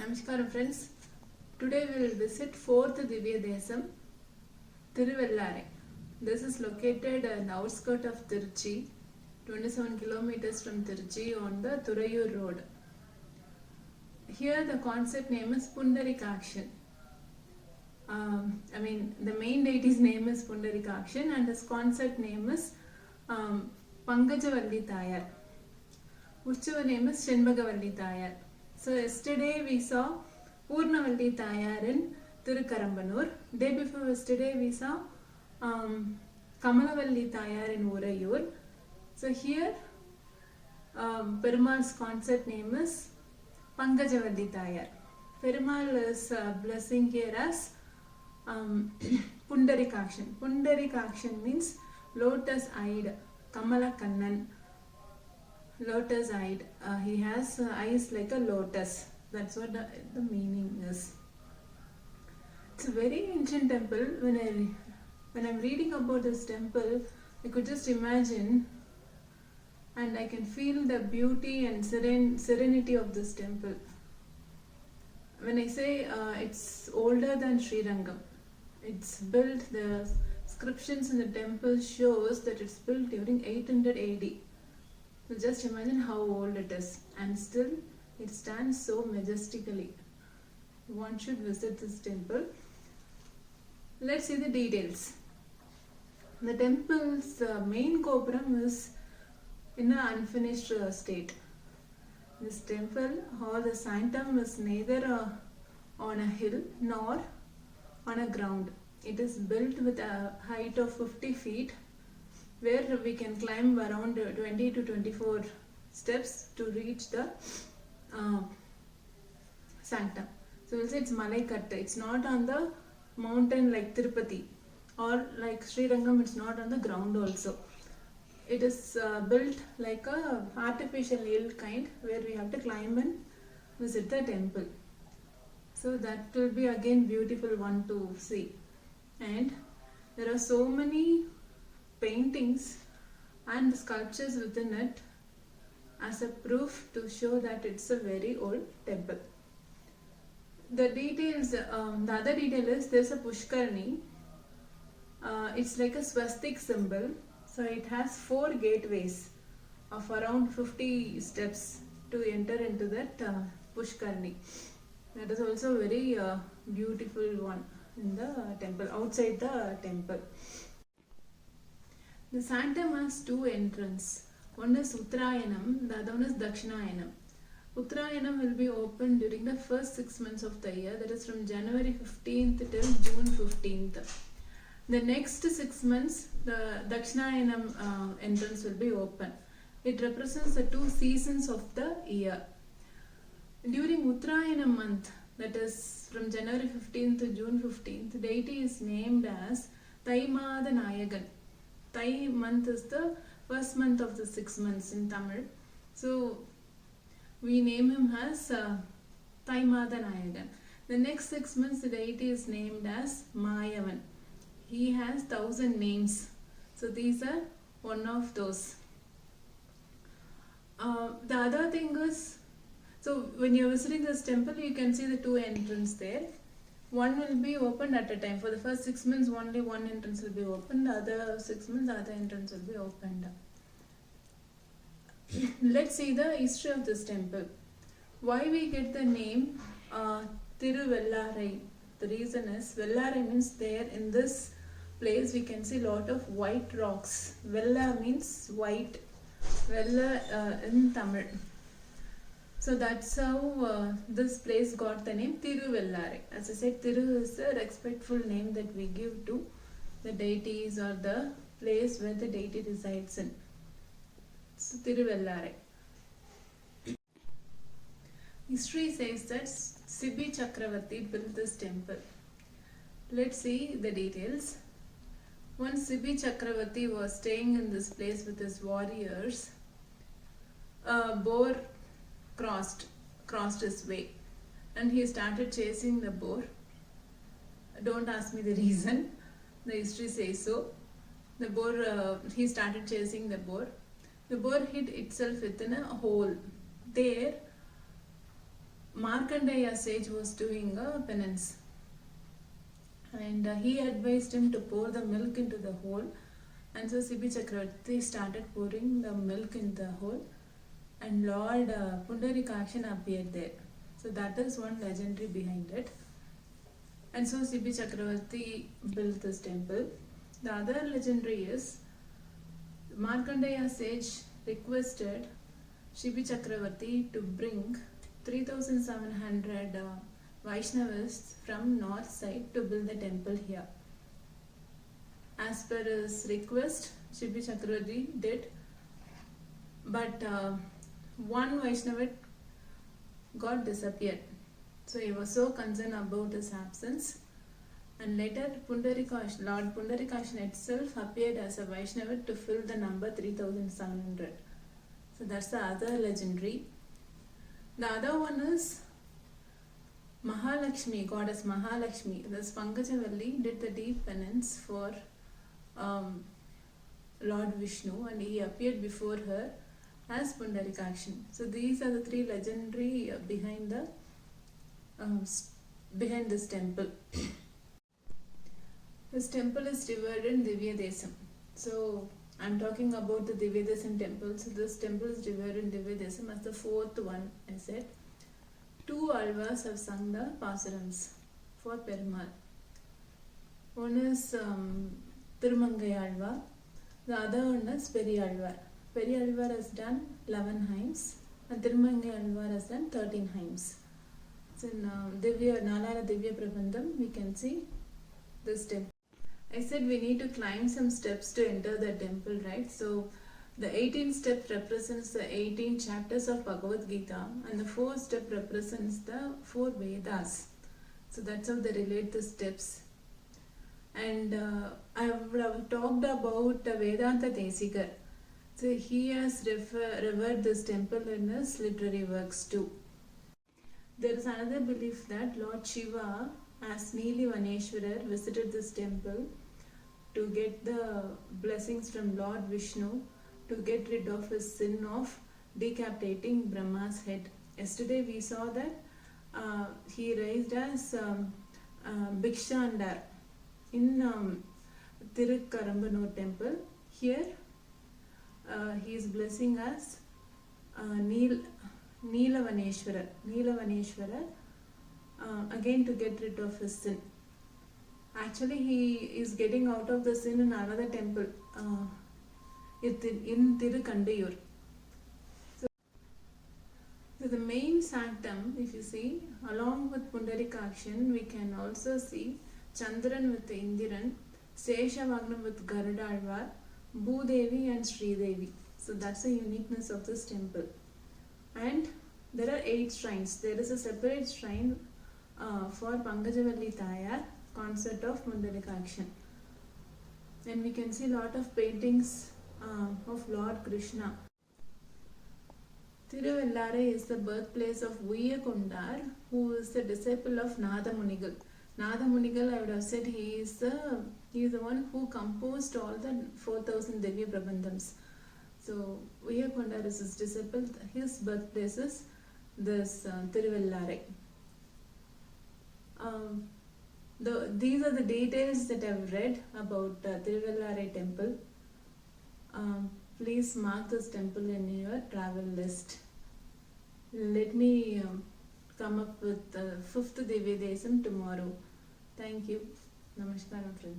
Namaskaram friends. Today we will visit 4th Divya Desam, Tiruvallare. This is located in the outskirts of Tiruchi, 27 kilometers from Tiruchi on the Thurayur road. Here the concept name is Pundarikakshan. The main deity's name is Pundarikakshan and his concept name is Pankajavalli Thayar. Utsava name is Shenbagavalli Thayar. So yesterday we saw Purnavalli Thayar in Thirukarambanur. Day before yesterday we saw Kamalavalli Thayar in Urayur. So here Perumal's concept name is Pankajavalli Thayar. Perumal is blessing here as Pundarikakshan. Pundarikakshan means lotus eyed, Kamala Kannan. Lotus eyed. He has eyes like a lotus. That's what the meaning is. It's a very ancient temple. When I'm reading about this temple, I could just imagine and I can feel the beauty and serenity of this temple. When I say it's older than Srirangam, it's built, the inscriptions in the temple shows that it's built during 800 AD. So just imagine how old it is, and still it stands so majestically. One should visit this temple. Let's see the details. The temple's main gopuram is in an unfinished state. This temple or the sanctum is neither on a hill nor on a ground. It is built with a height of 50 feet where we can climb around 20 to 24 steps to reach the sanctum. So we'll say it's Malaikatta. It's not on the mountain like Tirupati, or like Srirangam, it's not on the ground also. It is built like a artificial hill kind where we have to climb and visit the temple. So that will be again beautiful one to see. And there are so many paintings and sculptures within it as a proof to show that it's a very old temple. The details, the other detail is there's a Pushkarni. It's like a swastik symbol. So it has 4 gateways of around 50 steps to enter into that Pushkarni. That is also a very beautiful one in the temple, outside the temple. The sanctum has 2 entrances. One is Uttarayanam, the other one is Dakshinayanam. Uttarayanam will be opened during the first 6 months of the year, that is from January 15th till June 15th. The next 6 months, the Dakshinayanam entrance will be open. It represents the 2 seasons of the year. During Uttarayanam month, that is from January 15th to June 15th, the deity is named as Thaimada Nayagan. Thai month is the first month of the 6 months in Tamil. So we name him as Thaimada Nayagan. The next 6 months, the deity is named as Mayavan. He has 1000 names. So these are one of those. The other thing is, so when you're visiting this temple, you can see the 2 entrances there. One will be opened at a time. For the first 6 months, only one entrance will be opened. The other 6 months, the other entrance will be opened. Let's see the history of this temple. Why we get the name Tiruvallarai? The reason is Vellarai means there in this place we can see lot of white rocks. Vella means white. Vella in Tamil. So that's how this place got the name Tiruvallarai. As I said, Tiru is a respectful name that we give to the deities or the place where the deity resides in. So Tiruvallarai. History says that Sibi Chakravarti built this temple. Let's see the details. Once Sibi Chakravarti was staying in this place with his warriors, a boar crossed his way and he started chasing the boar. Don't ask me the reason, the history says so. The boar, he started chasing the boar. The boar hid itself within a hole. There Markandeya sage was doing a penance, and he advised him to pour the milk into the hole, and so Sibi Chakravarti started pouring the milk in the hole, and Lord Pundarikakshan appeared there. So that is one legendary behind it. And so Sibi Chakravarti built this temple. The other legendary is Markandeya sage requested Sibi Chakravarti to bring 3,700 Vaishnavas from north side to build the temple here. As per his request, Sibi Chakravarti did, but one Vaishnava got disappeared. So he was so concerned about his absence, and later Lord Pundarikakshan itself appeared as a Vaishnava to fill the number 3,700. So that's the other legendary. The other one is Mahalakshmi, goddess Mahalakshmi. This Pankajavalli did the deep penance for Lord Vishnu, and he appeared before her as Pundarikakshan. So these are the three legendary behind this temple. This temple is revered in Divya Desam. So I'm talking about the Divya Desam temple. So this temple is revered in Divya Desam as the fourth one, I said. Two Alvas have sung the Pasarams for Perumal. One is Tirumangai Alva, the other one is Periyalvar. Periyalvar has done 11 hymns, and Tirumangai Alvar has done 13 hymns. So in Nalara Divya Prabandham, we can see this temple. I said we need to climb some steps to enter the temple, right? So the 18th step represents the 18 chapters of Bhagavad Gita, and the 4th step represents the 4 Vedas. So that's how they relate the steps. And I have talked about Vedanta Desikar. So he has revered this temple in his literary works too. There is another belief that Lord Shiva, as Neeli Vaneshwarar, visited this temple to get the blessings from Lord Vishnu to get rid of his sin of decapitating Brahma's head. Yesterday we saw that he raised as Bhikshandar in Tirukkarambanur temple. Here he is blessing us Neelavaneshwarar, again to get rid of his sin. Actually, he is getting out of the sin in another temple in Tirukandayur. So the main sanctum, if you see, along with Pundarikakshan, we can also see Chandran with Indiran, Seshavagnam with Garudalvar, Bhudevi and Sridevi. So that's the uniqueness of this temple. And there are 8 shrines. There is a separate shrine for Pankajavalli Tayar, consort of Pundarikakshan. And we can see a lot of paintings of Lord Krishna. Tiruvallare is the birthplace of Uyakondar, who is the disciple of Nada Munigal. Nada Munigal, I would have said, he is the one who composed all the 4,000 Divya Prabandhams. So Uyakondar is his disciple. His birthplace is this Tiruvallare. These are the details that I've read about Tiruvallare temple. Please mark this temple in your travel list. Let me come up with the 5th Divya Desam tomorrow. Thank you. Namaskaram, friends.